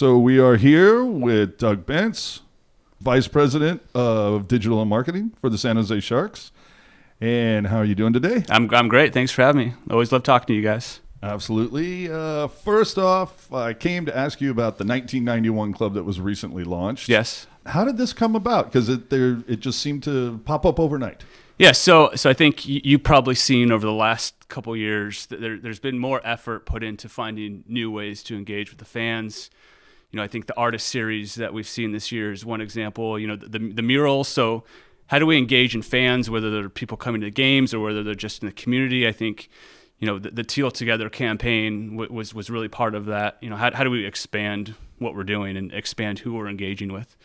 So we are here with Doug Bentz, Vice President of Digital and Marketing for the San Jose Sharks. And how are you doing today? I'm great. Thanks for having me. Always love talking to you guys. Absolutely. First off, I came to ask you about the 1991 club that was recently launched. Yes. How did this come about? Because it just seemed to pop up overnight. Yeah, so I think you've probably seen over the last couple years that there's been more effort put into finding new ways to engage with the fans. You know, I think the artist series that we've seen this year is one example. You know, the murals. So how do we engage in fans, whether they're people coming to the games or whether they're just in the community? I think, you know, the Teal Together campaign was really part of that. You know, how do we expand what we're doing and expand who we're engaging with?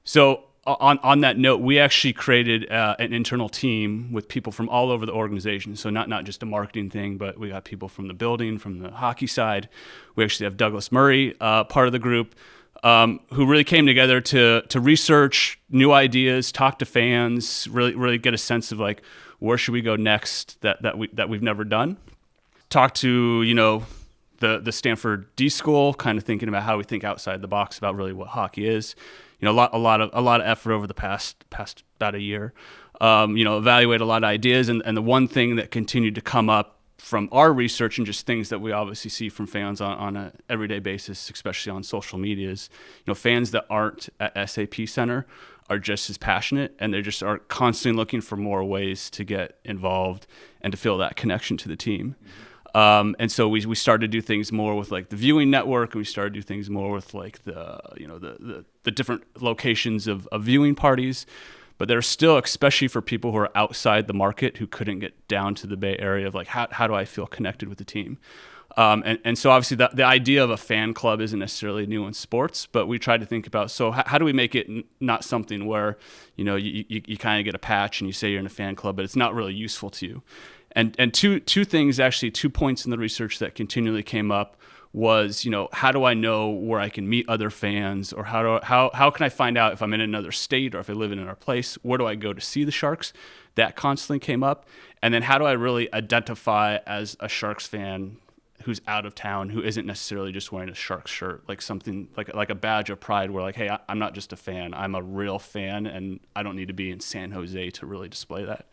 So on that note, we actually created an internal team with people from all over the organization. So not just a marketing thing, but we got people from the building, from the hockey side. We actually have Douglas Murray, part of the group, who really came together to research new ideas, talk to fans, really get a sense of like, where should we go next that we've never done. Talk to, you know, the Stanford D School, kind of thinking about how we think outside the box about really what hockey is. You know, a lot of effort over the past about a year. You know, evaluate a lot of ideas, and the one thing that continued to come up from our research and just things that we obviously see from fans on an everyday basis, especially on social media, is, you know, fans that aren't at SAP Center are just as passionate, and they just are constantly looking for more ways to get involved and to feel that connection to the team. And so we started to do things more with like the viewing network, and we started to do things more with like the different locations of viewing parties. But there's still, especially for people who are outside the market who couldn't get down to the Bay Area, of like, how do I feel connected with the team? And so obviously the idea of a fan club isn't necessarily new in sports, but we tried to think about, so how do we make it not something where, you know, you kind of get a patch and you say you're in a fan club, but it's not really useful to you. And two things, actually 2 points in the research that continually came up was, you know, how do I know where I can meet other fans, or how can I find out if I'm in another state or if I live in another place, where do I go to see the Sharks? That constantly came up. And then how do I really identify as a Sharks fan who's out of town, who isn't necessarily just wearing a Sharks shirt, like something like a badge of pride where like, hey, I'm not just a fan, I'm a real fan, and I don't need to be in San Jose to really display that.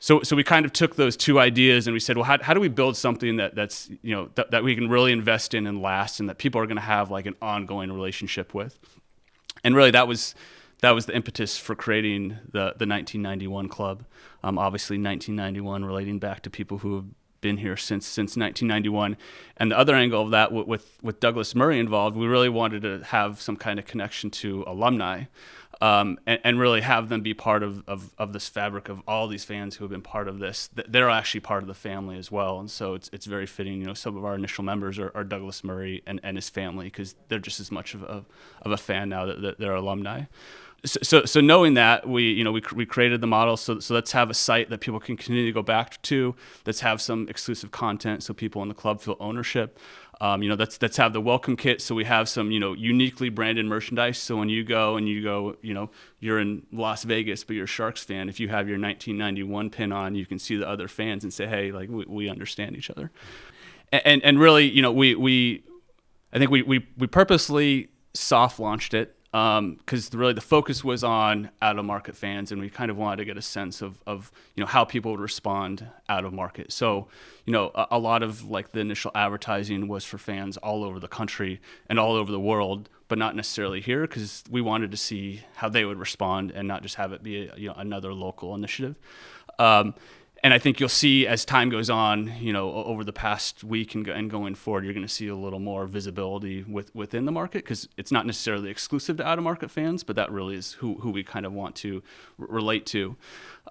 So we kind of took those two ideas and we said, well, how do we build something that's, you know, that we can really invest in and last, and that people are going to have like an ongoing relationship with? And really that was the impetus for creating the 1991 club. Obviously 1991 relating back to people who have been here since 1991. And the other angle of that, with Douglas Murray involved, we really wanted to have some kind of connection to alumni. And really have them be part of this fabric of all these fans who have been part of this. They're actually part of the family as well, and so it's very fitting. You know, some of our initial members are Douglas Murray and his family, because they're just as much of a fan now that they're alumni. So knowing that, we created the model. So let's have a site that people can continue to go back to. Let's have some exclusive content so people in the club feel ownership. Let's have the welcome kit. So we have some, you know, uniquely branded merchandise. So when you go, you know, you're in Las Vegas, but you're a Sharks fan, if you have your 1991 pin on, you can see the other fans and say, hey, like we understand each other. And really, you know, I think we purposely soft launched it. Because really the focus was on out-of-market fans, and we kind of wanted to get a sense of you know, how people would respond out of market. So, you know, a lot of like the initial advertising was for fans all over the country and all over the world, but not necessarily here, because we wanted to see how they would respond and not just have it be another local initiative. And I think you'll see as time goes on, you know, over the past week and going forward, you're going to see a little more visibility within the market, because it's not necessarily exclusive to out-of-market fans, but that really is who we kind of want to relate to.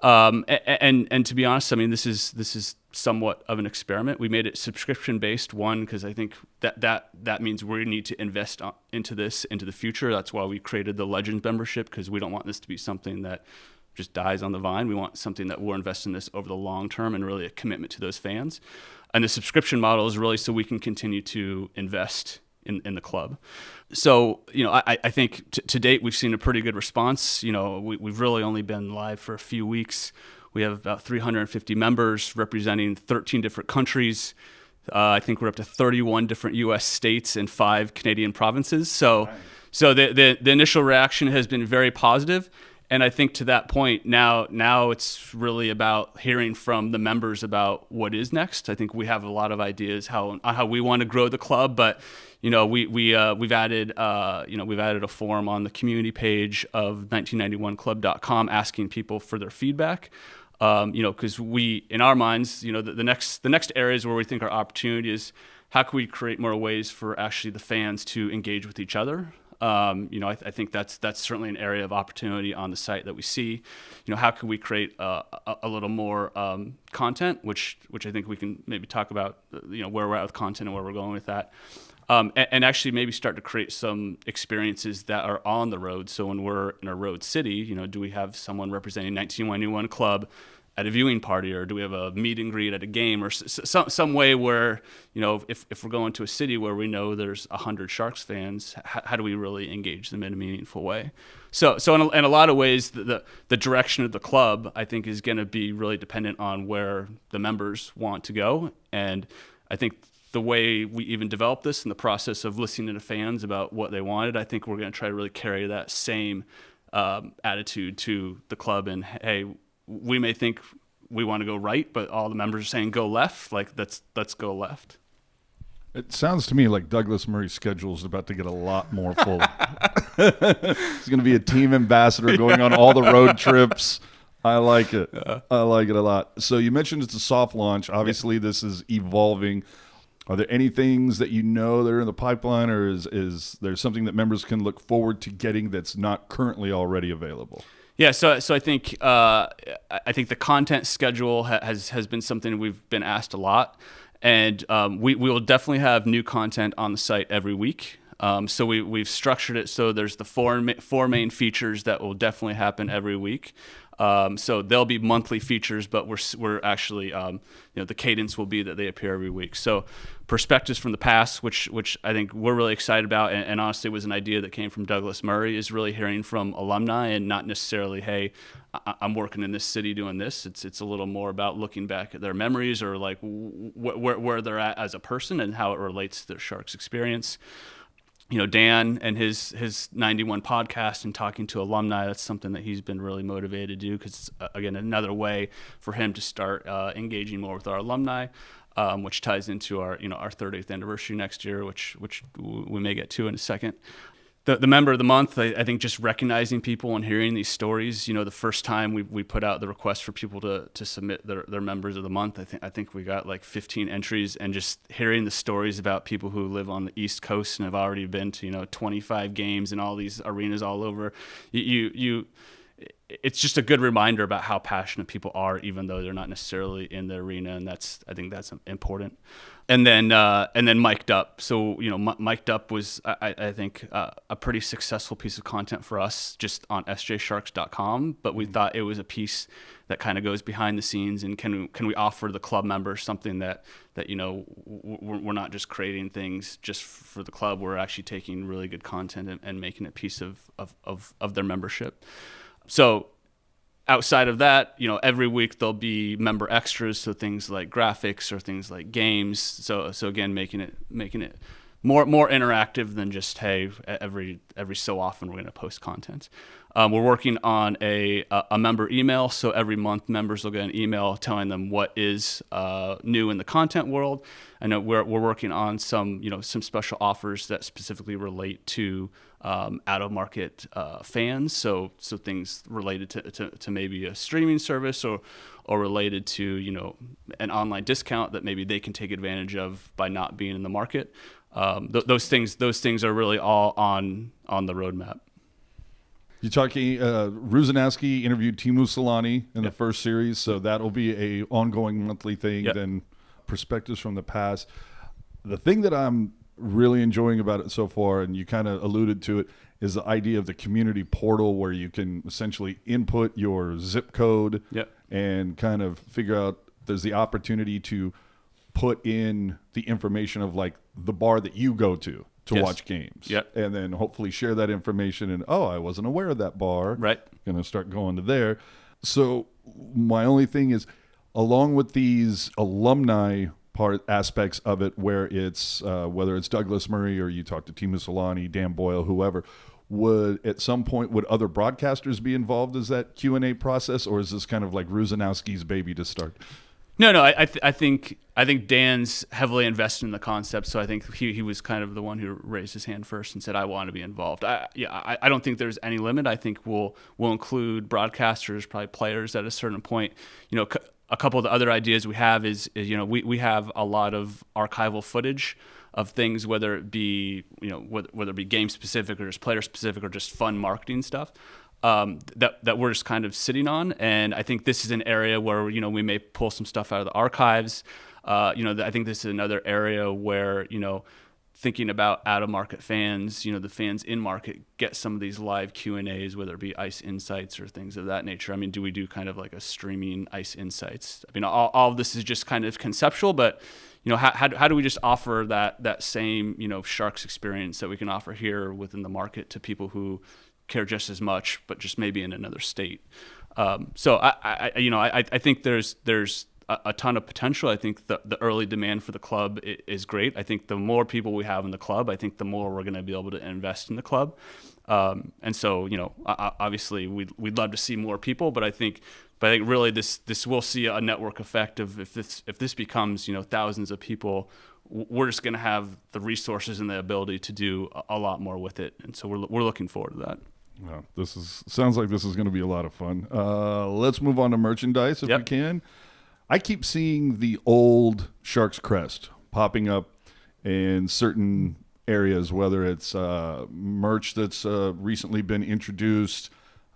And to be honest, I mean, this is somewhat of an experiment. We made it subscription-based, one, because I think that means we need to invest into this into the future. That's why we created the Legends membership, because we don't want this to be something that just dies on the vine. We want something that we're investing in this over the long term, and really a commitment to those fans. And the subscription model is really so we can continue to invest in the club. So, you know, I think to date we've seen a pretty good response. You know, we've really only been live for a few weeks. We have about 350 members representing 13 different countries. I think we're up to 31 different U.S. states and 5 Canadian provinces. So, Nice. so the initial reaction has been very positive. And I think to that point, now it's really about hearing from the members about what is next. I think we have a lot of ideas how we want to grow the club, but we've added a form on the community page of 1991club.com asking people for their feedback. Because we, in our minds, the next areas where we think our opportunity is how can we create more ways for actually the fans to engage with each other. I think that's certainly an area of opportunity on the site that we see. How can we create a little more content, which I think we can maybe talk about, where we're at with content and where we're going with that. And actually maybe start to create some experiences that are on the road. So when we're in a road city, do we have someone representing 1991 Club at a viewing party, or do we have a meet and greet at a game, or some way where, if we're going to a city where we know there's 100 Sharks fans, how do we really engage them in a meaningful way? So in a lot of ways, the direction of the club, I think, is going to be really dependent on where the members want to go. And I think the way we even developed this in the process of listening to fans about what they wanted, I think we're going to try to really carry that same attitude to the club. And hey, we may think we want to go right, but all the members are saying go left. Like let's go left. It sounds to me like Douglas Murray's schedule is about to get a lot more full. He's going to be a team ambassador going on all the road trips. I like it. I like it a lot. So you mentioned it's a soft launch. Obviously, this is evolving. Are there any things that that are in the pipeline, or is there something that members can look forward to getting that's not currently already available? Yeah, so I think the content schedule has been something we've been asked a lot, and we will definitely have new content on the site every week. So we've structured it so there's the four main features that will definitely happen every week. So there'll be monthly features, but we're actually the cadence will be that they appear every week. So perspectives from the past, which I think we're really excited about, and honestly was an idea that came from Douglas Murray, is really hearing from alumni and not necessarily, hey, I'm working in this city doing this. It's a little more about looking back at their memories, or like where they're at as a person and how it relates to their Sharks experience. Dan and his 91 podcast and talking to alumni, that's something that he's been really motivated to do, because it's, again, another way for him to start engaging more with our alumni, which ties into our 30th anniversary next year, which we may get to in a second. The member of the month, I think just recognizing people and hearing these stories. The first time we put out the request for people to submit their members of the month, I think we got like 15 entries, and just hearing the stories about people who live on the East Coast and have already been to 25 games and all these arenas all over. It's just a good reminder about how passionate people are, even though they're not necessarily in the arena, and I think that's important. And then Mic'd Up. So Mic'd Up was I think a pretty successful piece of content for us just on sjsharks.com. But we thought it was a piece that kind of goes behind the scenes, and can we offer the club members something that we're not just creating things just for the club. We're actually taking really good content and making it a piece of their membership. So outside of that, every week there'll be member extras, so things like graphics or things like games. So again, making it more interactive than just, hey, every so often we're going to post content. We're working on a member email, so every month members will get an email telling them what is new in the content world. I know we're working on some special offers that specifically relate to out of market fans, so things related to maybe a streaming service or related to an online discount that maybe they can take advantage of by not being in the market. Those things are really all on the roadmap. You're talking, Ruzanowski interviewed Teemu Selanne in the first series, so that'll be a ongoing monthly thing. Yep. Then perspectives from the past. The thing that I'm really enjoying about it so far, and you kind of alluded to it, is the idea of the community portal, where you can essentially input your zip code and kind of figure out, there's the opportunity to put in the information of like the bar that you go to watch games. And then hopefully share that information, and I wasn't aware of that bar. Right. Going to start going to there. So my only thing is, along with these alumni aspects of it where it's whether it's Douglas Murray or you talk to Timo Solani, Dan Boyle, whoever, would at some point would other broadcasters be involved as that Q&A process, or is this kind of like Ruzanowski's baby to start? No. I think Dan's heavily invested in the concept, so I think he was kind of the one who raised his hand first and said, "I want to be involved." I don't think there's any limit. I think we'll include broadcasters, probably players at a certain point. A couple of the other ideas we have is we have a lot of archival footage of things, whether it be whether it be game specific or just player specific or just fun marketing stuff. That we're just kind of sitting on, and I think this is an area where we may pull some stuff out of the archives. I think this is another area where thinking about out of market fans, the fans in market get some of these live Q&As, whether it be Ice Insights or things of that nature. I mean, do we do kind of like a streaming Ice Insights? I mean, all of this is just kind of conceptual, but how do we just offer that same Sharks experience that we can offer here within the market to people who care just as much, but just maybe in another state. So I think there's a ton of potential. I think the early demand for the club is great. I think the more people we have in the club, I think the more we're going to be able to invest in the club. And so obviously we'd love to see more people, but I think really this will see a network effect of if this becomes thousands of people, we're just going to have the resources and the ability to do a lot more with it. And so we're looking forward to that. Wow, sounds like this is going to be a lot of fun. Let's move on to merchandise if we can. I keep seeing the old Sharks Crest popping up in certain areas, whether it's merch that's recently been introduced.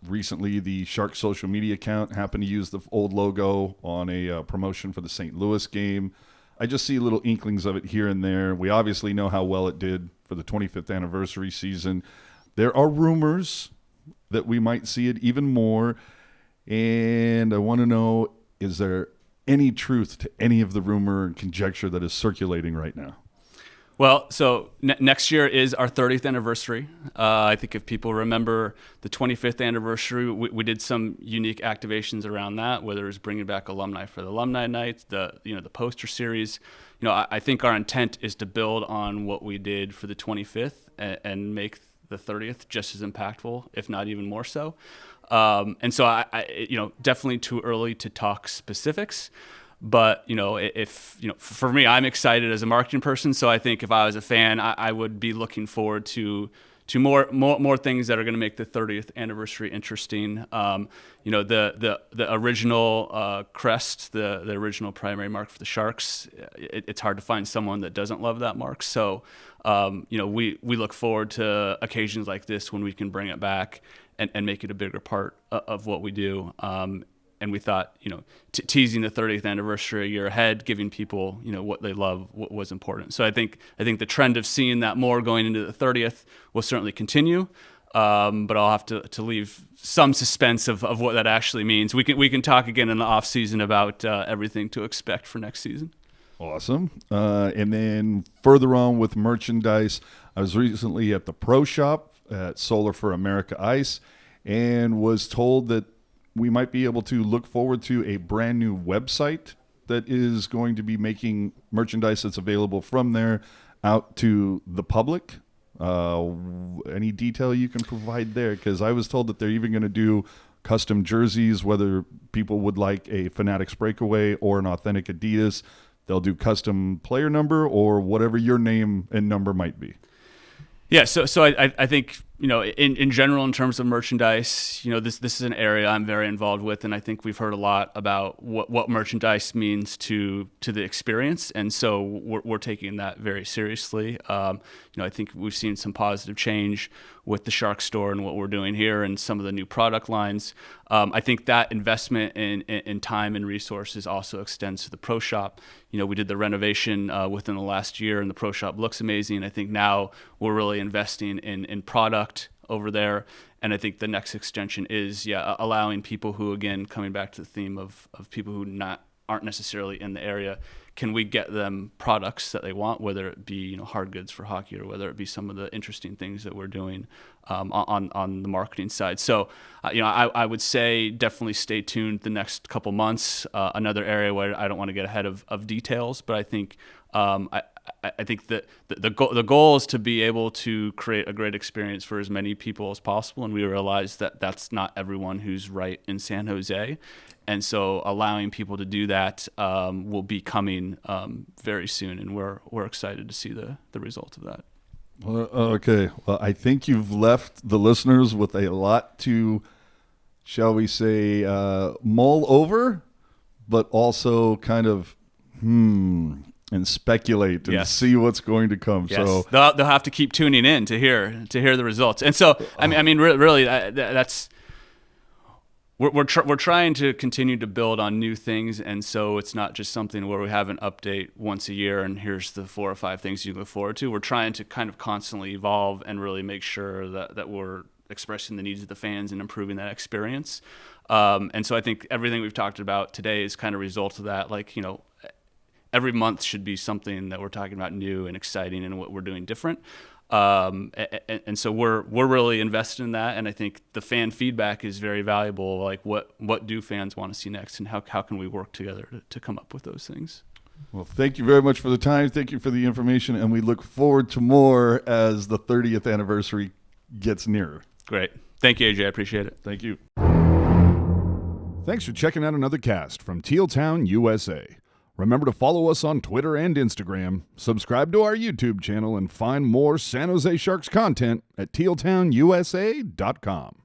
Recently, the Sharks social media account happened to use the old logo on a promotion for the St. Louis game. I just see little inklings of it here and there. We obviously know how well it did for the 25th anniversary season. There are rumors that we might see it even more, and I want to know, is there any truth to any of the rumor and conjecture that is circulating right now? Well, so next year is our 30th anniversary. I think if people remember the 25th anniversary, we did some unique activations around that, whether it was bringing back alumni for the alumni night, the poster series. I think our intent is to build on what we did for the 25th and make the 30th just as impactful, if not even more so. And so I definitely too early to talk specifics. But, for me, I'm excited as a marketing person. So I think if I was a fan, I would be looking forward to more things that are going to make the 30th anniversary interesting. The original crest, the original primary mark for the Sharks, it's hard to find someone that doesn't love that mark. So, we look forward to occasions like this when we can bring it back and make it a bigger part of what we do. And we thought, teasing the 30th anniversary a year ahead, giving people, what they love, what was important. So I think the trend of seeing that more going into the 30th will certainly continue. But I'll have to leave some suspense of what that actually means. We can talk again in the off season about everything to expect for next season. Awesome. And then further on with merchandise, I was recently at the Pro Shop at Solar for America Ice and was told that we might be able to look forward to a brand new website that is going to be making merchandise that's available from there out to the public. Any detail you can provide there? Because I was told that they're even going to do custom jerseys, whether people would like a Fanatics breakaway or an authentic Adidas. They'll do custom player number or whatever your name and number might be. Yeah, so I think in general in terms of merchandise, this is an area I'm very involved with, and I think we've heard a lot about what merchandise means to the experience, and so we're taking that very seriously. I think we've seen some positive change with the Shark store and what we're doing here, and some of the new product lines. I think that investment in time and resources also extends to the Pro Shop. We did the renovation within the last year, and the Pro Shop looks amazing. I think now we're really investing in product over there, and I think the next extension is allowing people who, again, coming back to the theme of people who aren't necessarily in the area, can we get them products that they want, whether it be hard goods for hockey or whether it be some of the interesting things that we're doing on the marketing side. So, I would say definitely stay tuned the next couple months. Another area where I don't want to get ahead of details, but I think I think that the goal is to be able to create a great experience for as many people as possible, and we realize that that's not everyone who's right in San Jose, and so allowing people to do that will be coming very soon, and we're excited to see the result of that. Well, okay. Well, I think you've left the listeners with a lot to, shall we say, mull over, but also kind of and speculate and see what's going to come. Yes. So they'll have to keep tuning in to hear the results. And so I mean, really, that's we're trying to continue to build on new things, and so it's not just something where we have an update once a year and here's the 4 or 5 things you look forward to. We're trying to kind of constantly evolve and really make sure that we're expressing the needs of the fans and improving that experience. And so I think everything we've talked about today is kind of a result of that. Like, every month should be something that we're talking about new and exciting and what we're doing different. And so we're really invested in that. And I think the fan feedback is very valuable. Like what do fans want to see next, and how can we work together to come up with those things? Well, thank you very much for the time. Thank you for the information. And we look forward to more as the 30th anniversary gets nearer. Great. Thank you, AJ. I appreciate it. Thank you. Thanks for checking out another cast from Tealtown, USA. Remember to follow us on Twitter and Instagram, subscribe to our YouTube channel, and find more San Jose Sharks content at tealtownusa.com.